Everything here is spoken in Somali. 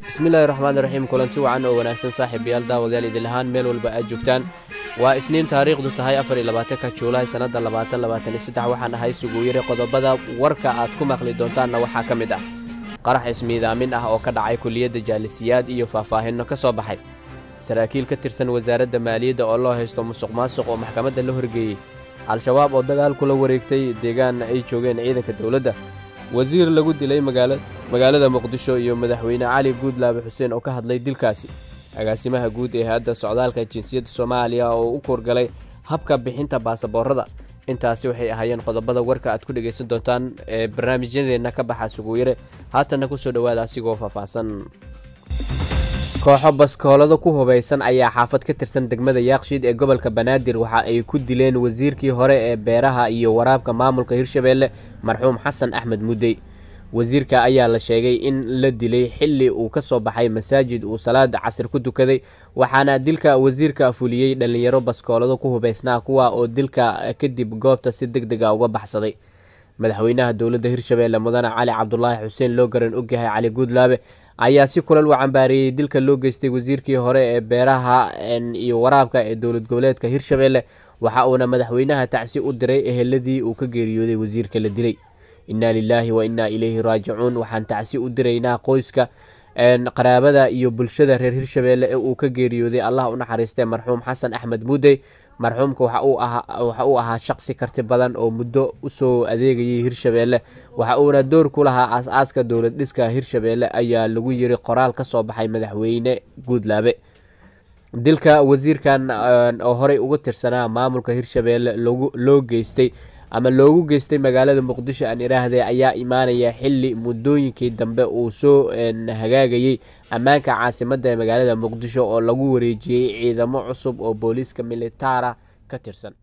بسم الله الرحمن الرحيم كلنتي وعن وناكسن صاحب يالدا وديال إذا لهان ميل والبقى جوجتان وإسنين تاريخ دو تهاي أفر إلى باتك جولاي سنة لباتن السدح وحنا هاي سجوير قضبة وركا أتكم أخلي دونتان وحاكم ده قرح اسمي ذا من أو كدعي كلية جالسياد إيو فافاهن كصباحي سراكيل كترسن وزارة مالية الله يستو مسق ماسق ومحكمة اللهرجي على شباب ودقال كل وريكتي ديجان أي شوجين عيدا كدولة وزير lagu dilay magaalada Muqdisho iyo madaxweyne Cali Goodlaabe Xuseen oo ka hadlay dilkaasi agaasimaha guud ee hadda socdaalka jinsiyadda Soomaaliya oo u korgalay habka bixinta baasaboorada intaasi waxay ahaayeen qodobada warka aad ku dhageysan doontaan ee barnaamijyadeena ka baxa sugu yare haatan ku soo dhawaada asigoo faahfaahsan kooxo baskoolada ku hubeysan ayaa xaafad ka tirsan degmada Yaaqshiid ee gobolka Banaadir waxa ay ku dileen wasiirkii hore ee beeraha iyo waraabka maamulka Hirshabeelle marxuum Xasan Axmed Mudey wasiirka ayaa la sheegay in la dilay xilli uu ka soo baxay masaajid uu salaad casr ku dukaday waxaana dilka wasiirka fuliyay dhalinyaro baskoolada ku hubeysnaa kuwa oo dilka kadib goobta si degdeg ah uga baxsaday madaxweynaha dawladda Hirshabeelle mudane Cali Cabdullaahi Xuseen loo garan ogyahay Cali Goodlaabe ayaa si kulal u cambaariyay dilka loo geystay wasiirkii hore ee beeraha iyo waraabka ee dawlad goboleedka Hirshabeelle waxa uu madaxweynaha tacsi u diray eheladii uu ka geeriyooday wasiirka la dilay inna lillahi wa inna ilayhi raaji'uun waxaan tacsi u diraynaa qoyska qaraabada iyo bulshada reer Hirshabeelle ee uu ka geeriyooday Allah u naxariistay marxuum Xasan Axmed Mudey marxuumka waxa uu ahaa shakhsi karti badan oo muddo u soo adeegayay Hirshabeelle waxa uuna door ku lahaa aasaaska dawlad dhiska Hirshabeelle ayaa lagu yiri qoraal ka soo baxay madaxweyne Goodlaabe dilka wasiirkan oo horey uga tirsanaa maamulka Hirshabeelle loo geystay ama loogu geystay magaalada Muqdisho aan iraahday ayaa imaanaya xilli muddooyinkii dambe uu soo hagaagayay ammaanka caasimadda magaalada Muqdisho oo lagu wareejiyay ciidamo cusub oo booliska militara ka tirsan